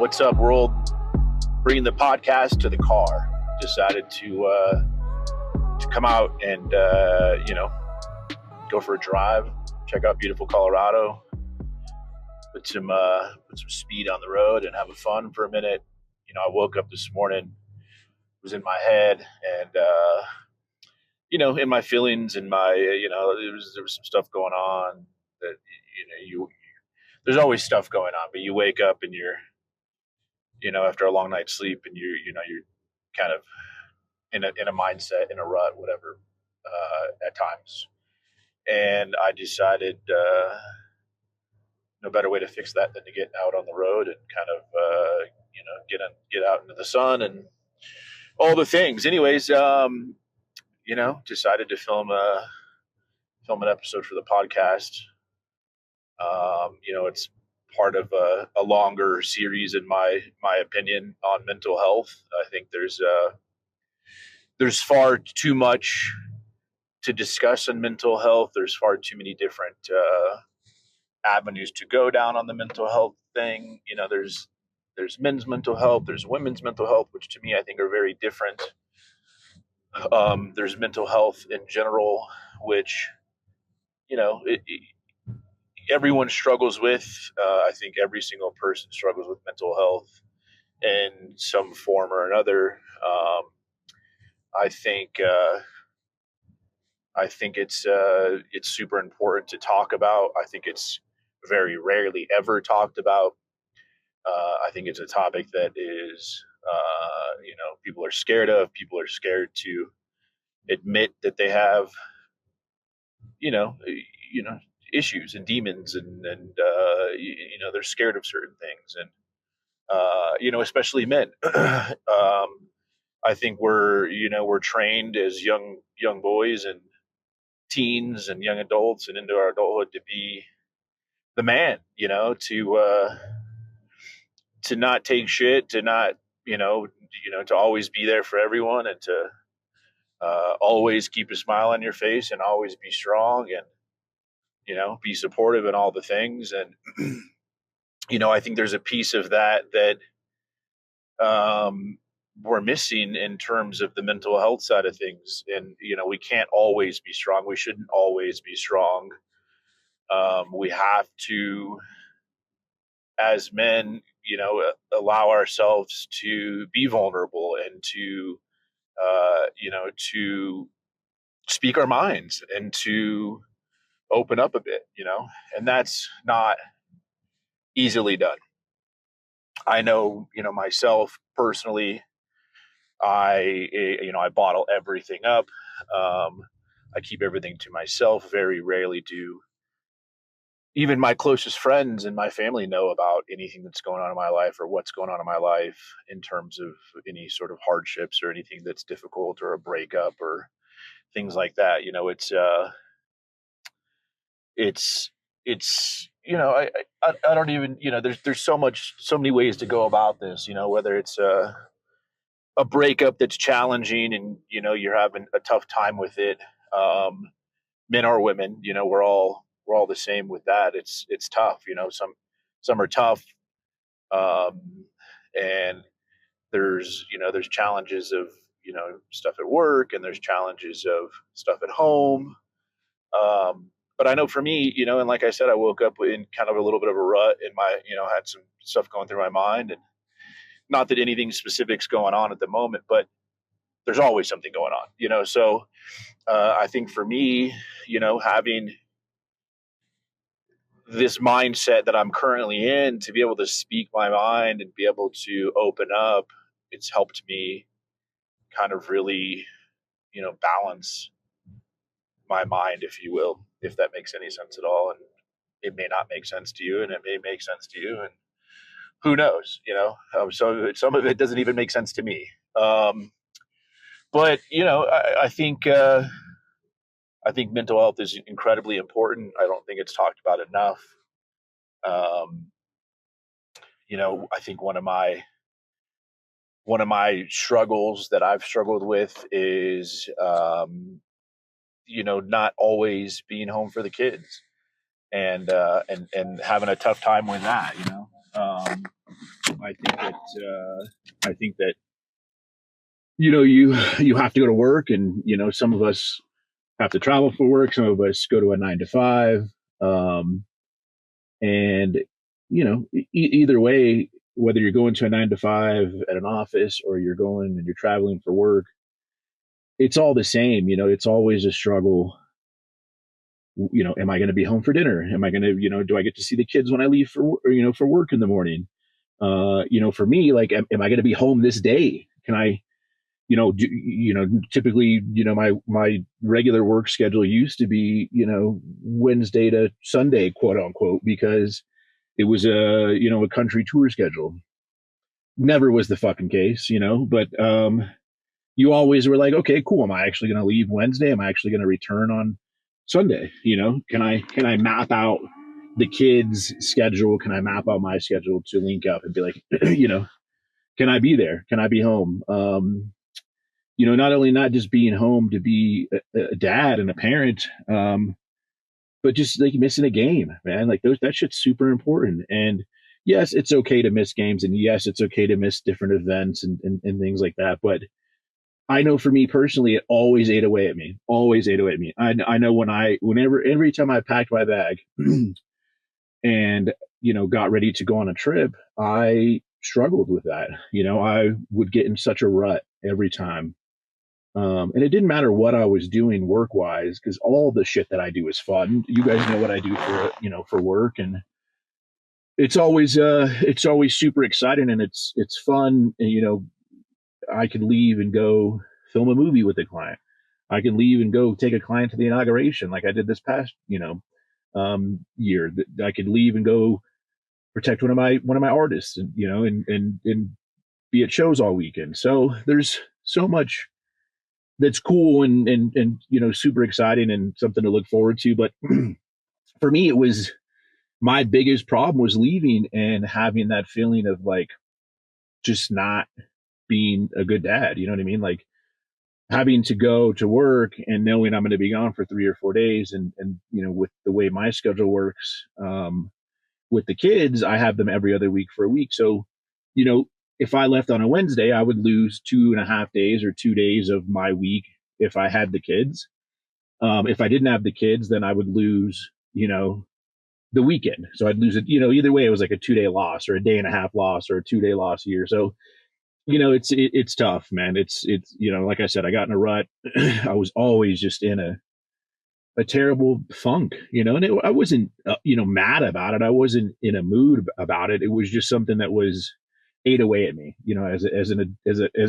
What's up, world? Bringing the podcast to the car. Decided to come out and go for a drive, check out beautiful Colorado, put some speed on the road, and have fun for a minute. I woke up this morning, was in my head, and in my feelings, and there was some stuff going on that there's always stuff going on, but you wake up and you're after a long night's sleep, and you're kind of in a mindset, in a rut, whatever, at times. And I decided no better way to fix that than to get out on the road and kind of get out into the sun and all the things. Anyways, decided to film an episode for the podcast. It's part of a longer series, in my opinion, on mental health. I think there's far too much to discuss in mental health. There's far too many different avenues to go down on the mental health thing. There's men's mental health, there's women's mental health, which to me I think are very different. There's mental health in general, which everyone struggles with. I think every single person struggles with mental health in some form or another. I think it's super important to talk about. I think it's very rarely ever talked about. I think it's a topic that is, people are scared of. People are scared to admit that they have, issues and demons, and they're scared of certain things, and especially men. I think we're trained as young boys and teens and young adults and into our adulthood to be the man, to not take shit, to not, to always be there for everyone, and to always keep a smile on your face, and always be strong, and be supportive in all the things. And I think there's a piece of that we're missing in terms of the mental health side of things. And we can't always be strong. We shouldn't always be strong. We have to, as men, allow ourselves to be vulnerable, and to to speak our minds, and to open up a bit, and that's not easily done. I know, myself personally, I bottle everything up. I keep everything to myself. Very rarely do even my closest friends and my family know about anything that's going on in my life, or what's going on in my life in terms of any sort of hardships or anything that's difficult, or a breakup or things like that. I don't even, there's so many ways to go about this, whether it's a breakup that's challenging, and, you're having a tough time with it. Men or women, we're all the same with that. It's tough. Some are tough. And there's challenges of, stuff at work, and there's challenges of stuff at home. But I know for me, and like I said, I woke up in kind of a little bit of a rut in my, had some stuff going through my mind, and not that anything specific's going on at the moment, but there's always something going on, so I think for me, having this mindset that I'm currently in, to be able to speak my mind and be able to open up, it's helped me kind of really, balance my mind, if you will, if that makes any sense at all. And it may not make sense to you, and it may make sense to you, and who knows, so some of it doesn't even make sense to me. But I think mental health is incredibly important. I don't think it's talked about enough. I think one of my struggles that I've struggled with is, not always being home for the kids, and having a tough time with that. I think that I think that you have to go to work, and some of us have to travel for work. Some of us go to a 9 to 5, um, and either way, whether you're going to a 9 to 5 at an office or you're going and you're traveling for work, it's all the same. It's always a struggle. Am I going to be home for dinner? Am I going to, do I get to see the kids when I leave for work in the morning? For me, like, am I going to be home this day? Can I, typically, my regular work schedule used to be, Wednesday to Sunday, quote unquote, because it was a country tour schedule. Never was the fucking case, but you always were like, okay, cool. Am I actually going to leave Wednesday? Am I actually going to return on Sunday? Can I map out the kids' schedule? Can I map out my schedule to link up and be like, can I be there? Can I be home? Not just being home to be a dad and a parent, but just like missing a game, man. Like that shit's super important. And yes, it's okay to miss games, and yes, it's okay to miss different events and things like that. But I know for me personally, it always ate away at me. Always ate away at me. I know every time I packed my bag and got ready to go on a trip, I struggled with that. I would get in such a rut every time. And it didn't matter what I was doing work wise, because all the shit that I do is fun. You guys know what I do for work, and it's always super exciting, and it's fun. And, I can leave and go film a movie with a client. I can leave and go take a client to the inauguration, like I did this past, year. I could leave and go protect one of my artists, and and be at shows all weekend. So there's so much that's cool and super exciting and something to look forward to. But for me, it was my biggest problem was leaving and having that feeling of like just not being a good dad. You know what I mean? Like having to go to work and knowing I'm going to be gone for 3 or 4 days, and with the way my schedule works, with the kids, I have them every other week for a week. So, you know, if I left on a Wednesday, I would lose 2.5 days or 2 days of my week if I had the kids. If I didn't have the kids, then I would lose, the weekend. So I'd lose it, either way, it was like a 2 day loss or a day and a half loss or a 2 day loss a year. So, it's tough, man. It's, like I said, I got in a rut. I was always just in a terrible funk, and I wasn't, mad about it. I wasn't in a mood about it. It was just something that was ate away at me, as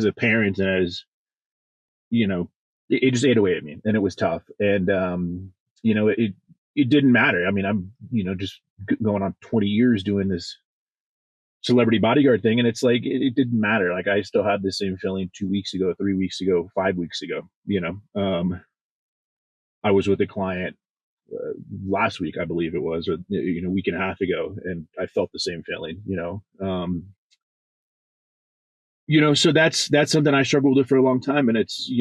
a parent, and as, it just ate away at me, and it was tough. And, it didn't matter. I mean, I'm, just going on 20 years doing this celebrity bodyguard thing. And it's like, it didn't matter. Like I still had the same feeling 2 weeks ago, 3 weeks ago, 5 weeks ago, I was with a client last week, I believe it was, or week and a half ago, and I felt the same feeling. So that's something I struggled with for a long time, and it's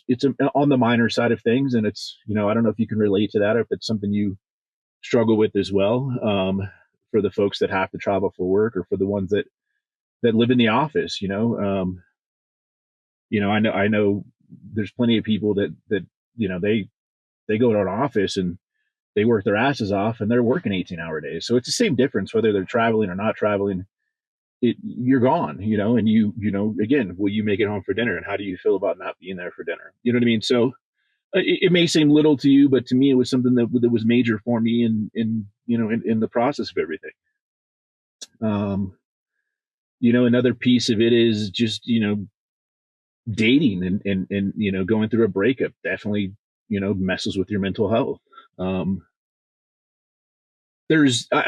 it's on the minor side of things, and it's I don't know if you can relate to that, or if it's something you struggle with as well. For the folks that have to travel for work, or for the ones that live in the office, I know there's plenty of people that they go to an office and they work their asses off and they're working 18-hour days. So it's the same difference whether they're traveling or not traveling. You're gone, and again, will you make it home for dinner? And how do you feel about not being there for dinner? You know what I mean? So it may seem little to you, but to me, it was something that was major for me in the process of everything. Another piece of it is just, dating and going through a breakup definitely, messes with your mental health. I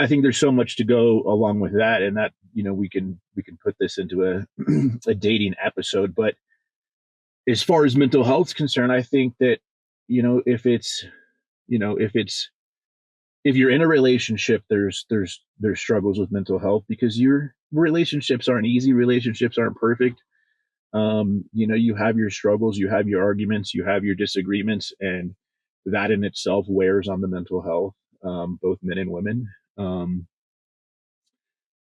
think there's so much to go along with that, and that we can put this into a a dating episode. But as far as mental health's concerned, I think that if you're in a relationship, there's struggles with mental health, because your relationships aren't easy, relationships aren't perfect. You have your struggles, you have your arguments, you have your disagreements, and that in itself wears on the mental health, both men and women. Um,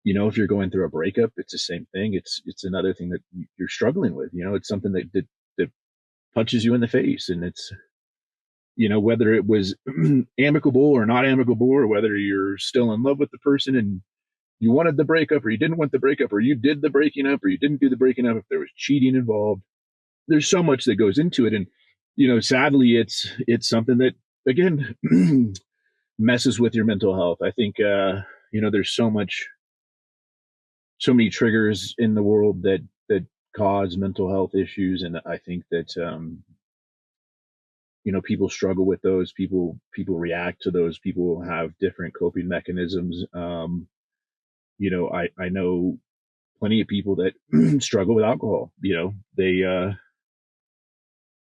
if you're going through a breakup, it's the same thing. It's another thing that you're struggling with. It's something that punches you in the face, and it's whether it was amicable or not amicable, or whether you're still in love with the person and you wanted the breakup, or you didn't want the breakup, or you did the breaking up, or you didn't do the breaking up, if there was cheating involved. There's so much that goes into it, and sadly, it's something that, again, messes with your mental health. I think there's so many triggers in the world that cause mental health issues, and I think that people struggle with those. People react to those. People have different coping mechanisms. I know plenty of people that struggle with alcohol. They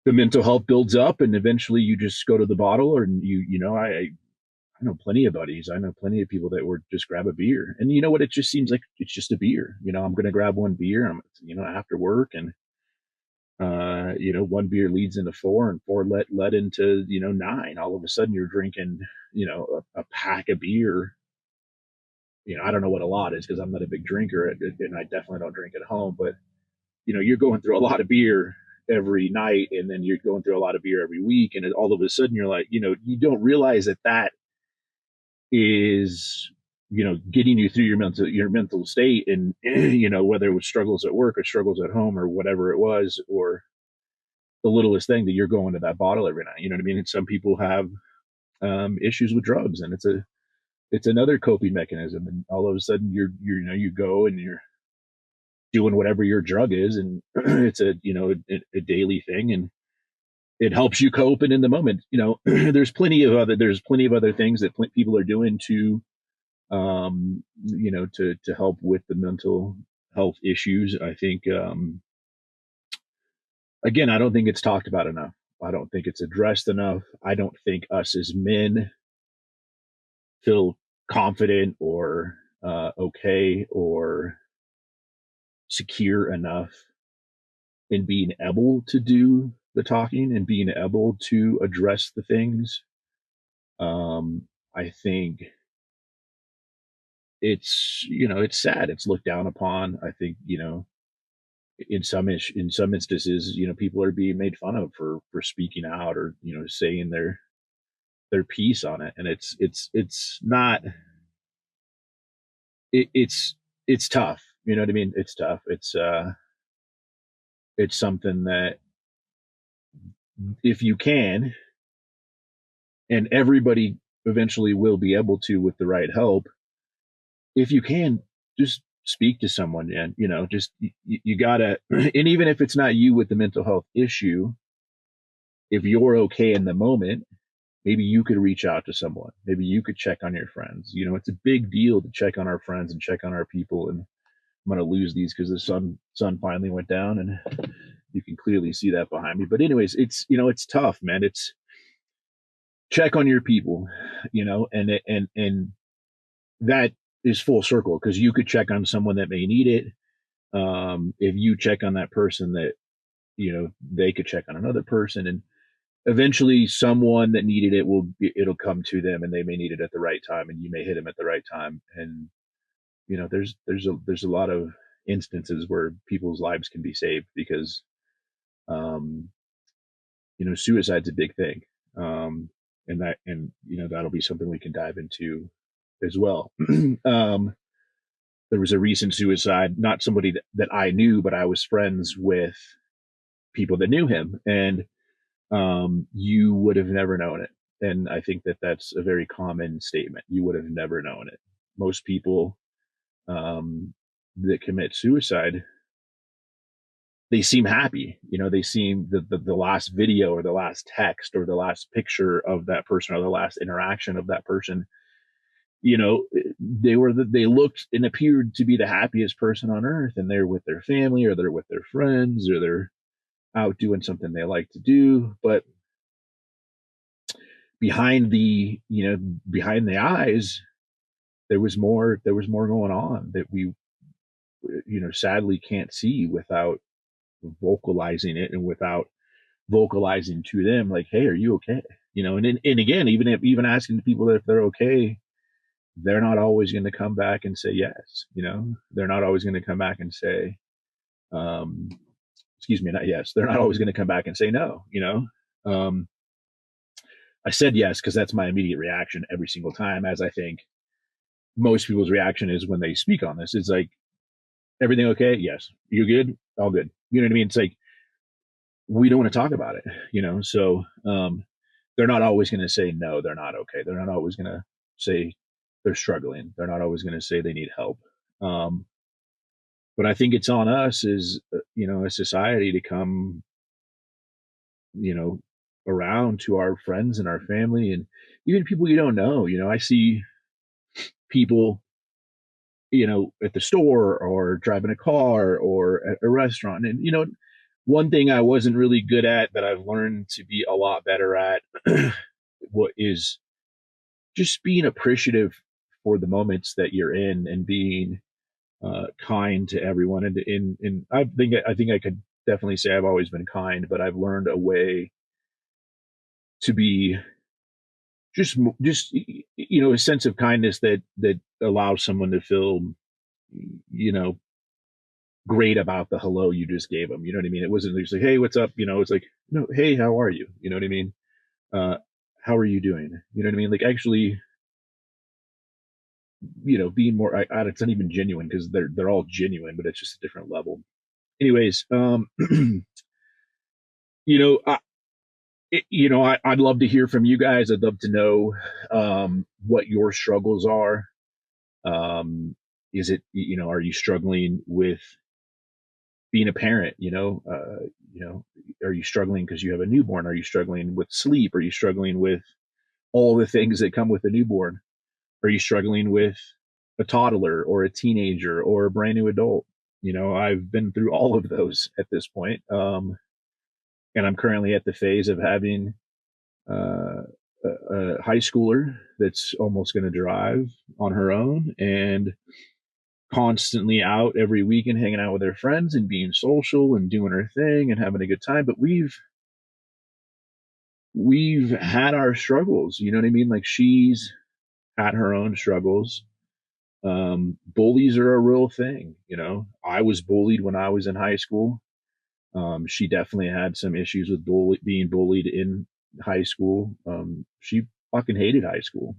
the mental health builds up, and eventually you just go to the bottle, or I know plenty of buddies. I know plenty of people that would just grab a beer, and you know what? It just seems like it's just a beer. I'm going to grab one beer. I'm after work, and one beer leads into four, and four led into nine. All of a sudden, you're drinking a pack of beer. I don't know what a lot is because I'm not a big drinker, and I definitely don't drink at home. But you're going through a lot of beer every night, and then you're going through a lot of beer every week, and all of a sudden you're like, you don't realize that is getting you through your mental state, and whether it was struggles at work or struggles at home or whatever it was, or the littlest thing, that you're going to that bottle every night. You know what I mean? And some people have issues with drugs, and it's another coping mechanism, and all of a sudden you go and you're doing whatever your drug is, and it's a daily thing, and it helps you cope. And in the moment, there's plenty of other things that people are doing to to help with the mental health issues. I think again, I don't think it's talked about enough. I don't think it's addressed enough. I don't think us as men feel confident or okay or secure enough in being able to do the talking and being able to address the things. I think it's sad. It's looked down upon. I think in some instances, people are being made fun of for speaking out, or saying their piece on it, and it's not. It's tough. You know what I mean? It's tough. It's something that, if you can, and everybody eventually will be able to with the right help, if you can, just speak to someone, and just you gotta. And even if it's not you with the mental health issue, if you're okay in the moment, maybe you could reach out to someone. Maybe you could check on your friends. It's a big deal to check on our friends and check on our people. And I'm going to lose these because the sun finally went down, and you can clearly see that behind me. But anyways, it's tough, man. It's check on your people, and that is full circle, because you could check on someone that may need it. If you check on that person, that they could check on another person, and eventually someone that needed it'll come to them, and they may need it at the right time, and you may hit them at the right time. And there's a lot of instances where people's lives can be saved, because um suicide's a big thing. And that'll be something we can dive into as well. There was a recent suicide, not somebody that I knew, but I was friends with people that knew him, and you would have never known it. And I think that that's a very common statement. You would have never known it. Most people that commit suicide, they seem happy. They seem the last video, or the last text, or the last picture of that person, or the last interaction of that person. They looked and appeared to be the happiest person on earth, and they're with their family, or they're with their friends, or they're out doing something they like to do. But behind the eyes, there was more going on that we sadly can't see without vocalizing it, and without vocalizing to them, like, hey, are you okay? And again, even asking people if they're okay, they're not always going to come back and say yes. They're not always going to come back and say, um, excuse me, not yes. They're not always going to come back and say no. Um, I said yes because that's my immediate reaction every single time, as I think most people's reaction is when they speak on this. It's like, everything okay? Yes. You good? All good. You know what I mean? It's like, we don't want to talk about it. So they're not always going to say no, they're not okay. They're not always going to say they're struggling. They're not always going to say they need help. Um, but I think it's on us as a society to come, you know, around to our friends and our family and even people you don't know. I see people, at the store or driving a car or at a restaurant. And, one thing I wasn't really good at that I've learned to be a lot better at what is just being appreciative for the moments that you're in and being kind to everyone. And I think I could definitely say I've always been kind, but I've learned a way to be just a sense of kindness that allows someone to feel you know great about the hello you just gave them. You know what I mean? It wasn't just like, hey, what's up? It's like, no, hey, how are you? You know what I mean? Uh, how are you doing? You know what I mean? Like, actually, being more. It's not even genuine because they're all genuine, but it's just a different level. Anyways, you know, I, I'd love to hear from you guys. I'd love to know what your struggles are. Um, is it, are you struggling with being a parent? Are you struggling because you have a newborn? Are you struggling with sleep? Are you struggling with all the things that come with a newborn? Are you struggling with a toddler or a teenager or a brand new adult? I've been through all of those at this point. And I'm currently at the phase of having uh, a high schooler that's almost going to drive on her own and constantly out every weekend hanging out with her friends and being social and doing her thing and having a good time. But we've had our struggles. You know what I mean? Like, she's had her own struggles. Bullies are a real thing. I was bullied when I was in high school. She definitely had some issues with being bullied in high school. She fucking hated high school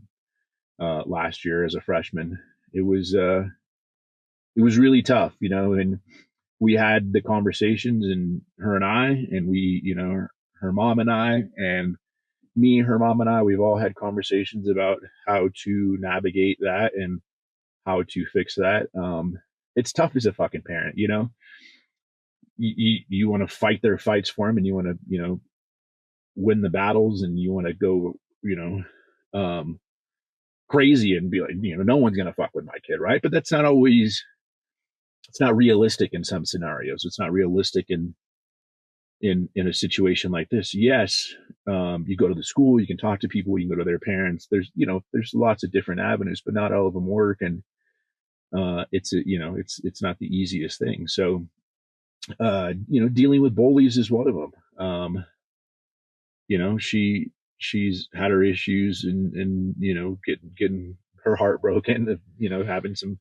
last year as a freshman. It was it was really tough, and we had the conversations, and her and I, and we, her mom and I, and me, her mom and I, we've all had conversations about how to navigate that and how to fix that. It's tough as a fucking parent. You want to fight their fights for them, and you want to, win the battles, and you want to go, crazy and be like, no one's gonna fuck with my kid, right? But that's not always. It's not realistic in some scenarios. It's not realistic in a situation like this. Yes, you go to the school, you can talk to people, you can go to their parents. There's lots of different avenues, but not all of them work, and it's not the easiest thing. So dealing with bullies is one of them. She's had her issues and getting her heart broken, having some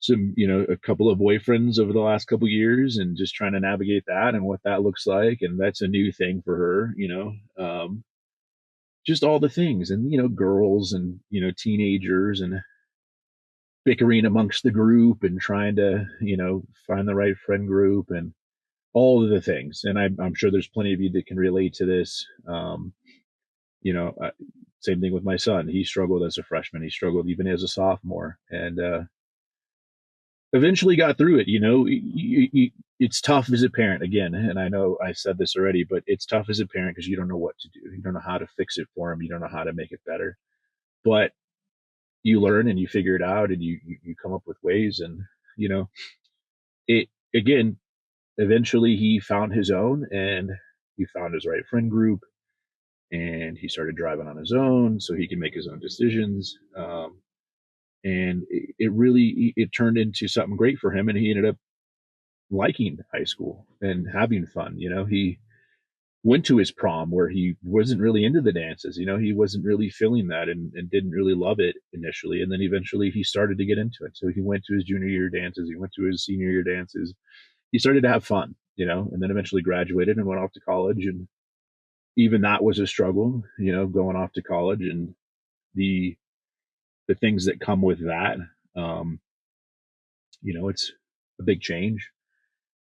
a couple of boyfriends over the last couple of years and just trying to navigate that and what that looks like, and that's a new thing for her. Just all the things, and girls and teenagers and bickering amongst the group and trying to find the right friend group and all of the things. And I'm sure there's plenty of you that can relate to this. you know, uh, Same thing with my son. He struggled as a freshman. He struggled even as a sophomore, and eventually got through it. It's tough as a parent again, and I know I said this already, but it's tough as a parent because you don't know what to do. You don't know how to fix it for him. You don't know how to make it better. But you learn and you figure it out, and you come up with ways, and you know it again. Eventually, he found his own, and he found his right friend group, and he started driving on his own so he can make his own decisions. And it really it turned into something great for him, and he ended up liking high school and having fun. He went to his prom where he wasn't really into the dances. He wasn't really feeling that, and didn't really love it initially. And then eventually he started to get into it. So he went to his junior year dances, he went to his senior year dances. He started to have fun, and then eventually graduated and went off to college. And even that was a struggle, going off to college and the the things that come with that. Um, it's a big change,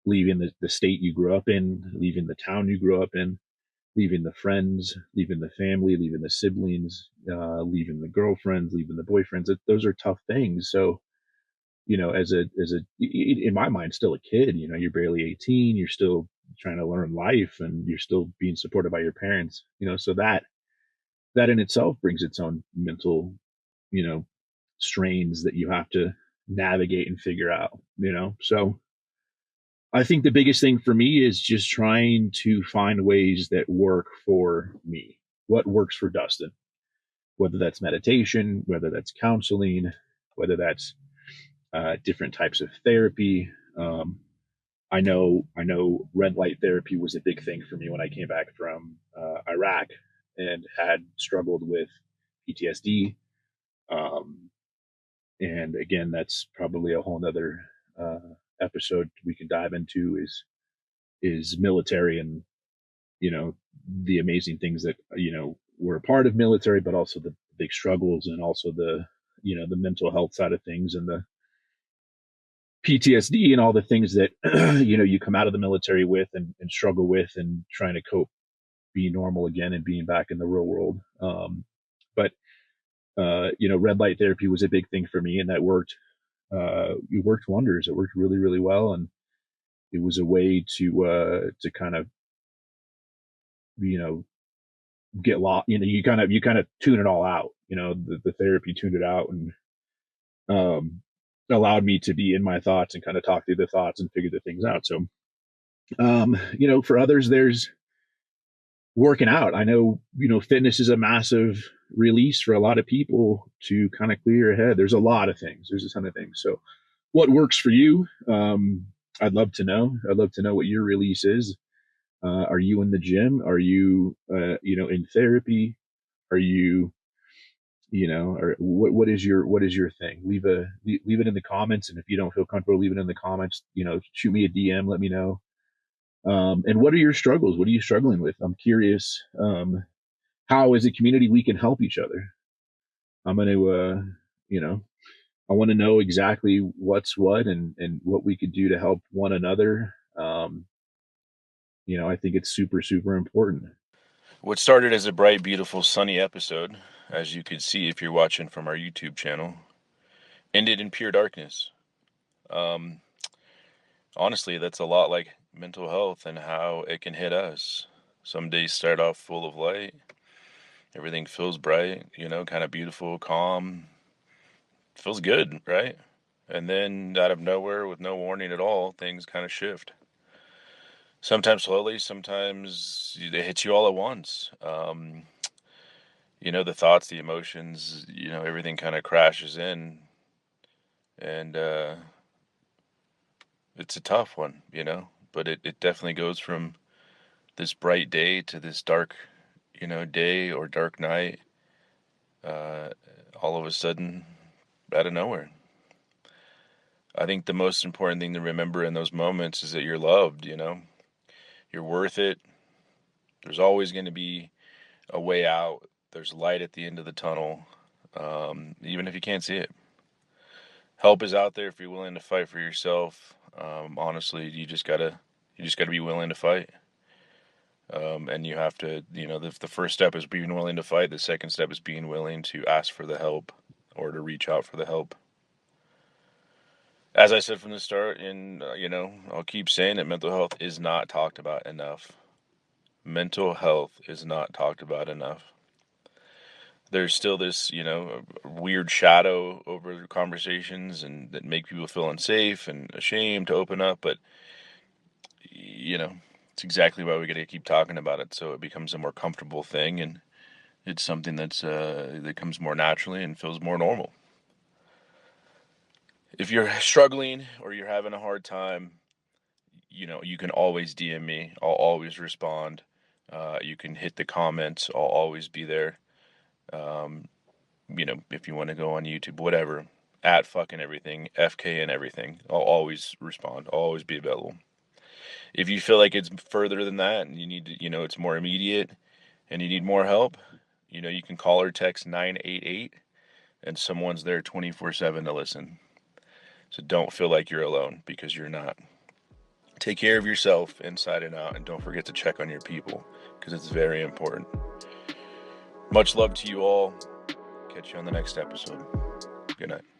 leaving the state you grew up in, leaving the town you grew up in, leaving the friends, leaving the family, leaving the siblings, leaving the girlfriends, leaving the boyfriends. Those are tough things. So, as a in my mind, still a kid. You're barely 18. You're still trying to learn life, and you're still being supported by your parents. So that in itself brings its own mental, you know, strains that you have to navigate and figure out. So I think the biggest thing for me is just trying to find ways that work for me. What works for Dustin? Whether that's meditation, whether that's counseling, whether that's different types of therapy. I know red light therapy was a big thing for me when I came back from Iraq and had struggled with PTSD. Um, and again, that's probably a whole nother uh, episode we can dive into is military and the amazing things that were a part of military, but also the big struggles and also the mental health side of things and the PTSD and all the things that you come out of the military with and struggle with and trying to cope, be normal again and being back in the real world. But red light therapy was a big thing for me, and that worked. It worked wonders. It worked really, really well, and it was a way to kind of you know get lost. You kind of tune it all out. The therapy tuned it out and um, allowed me to be in my thoughts and kind of talk through the thoughts and figure the things out. So for others, there's working out. I know, fitness is a massive release for a lot of people to kind of clear your head. There's a lot of things. There's a ton of things. So what works for you? I'd love to know. I'd love to know what your release is. Are you in the gym? Are you, in therapy? Are you, or what is your thing? Leave it in the comments. And if you don't feel comfortable, leave it in the comments, shoot me a DM, let me know. And what are your struggles? What are you struggling with? I'm curious. How, as a community, we can help each other. I'm going to, I want to know exactly what's what and what we could do to help one another. I think it's super, super important. What started as a bright, beautiful, sunny episode, as you could see if you're watching from our YouTube channel, ended in pure darkness. Um, Honestly, that's a lot like mental health and how it can hit us. Some days start off full of light, everything feels bright, kind of beautiful, calm, feels good, right? And then out of nowhere, with no warning at all, things kind of shift. Sometimes slowly, sometimes it hits you all at once. The thoughts, the emotions, everything kind of crashes in, and it's a tough one, but it definitely goes from this bright day to this dark, day or dark night, uh, all of a sudden, out of nowhere. I think the most important thing to remember in those moments is that you're loved, you're worth it. There's always going to be a way out. There's light at the end of the tunnel, even if you can't see it. Help is out there if you're willing to fight for yourself. Honestly, you just gotta be willing to fight. And you have to, the first step is being willing to fight. The second step is being willing to ask for the help or to reach out for the help. As I said from the start, and I'll keep saying it, mental health is not talked about enough. Mental health is not talked about enough. There's still this, weird shadow over conversations and that make people feel unsafe and ashamed to open up. But, you know, it's exactly why we got to keep talking about it. So it becomes a more comfortable thing and it's something that comes more naturally and feels more normal. If you're struggling or you're having a hard time, you can always DM me. I'll always respond. You can hit the comments. I'll always be there. If you want to go on YouTube, whatever, at fucking everything, FK and everything, I'll always respond. I'll always be available. If you feel like it's further than that and you need to, it's more immediate and you need more help, you can call or text 988 and someone's there 24/7 to listen. So don't feel like you're alone, because you're not. Take care of yourself inside and out, and don't forget to check on your people, because it's very important. Much love to you all. Catch you on the next episode. Good night.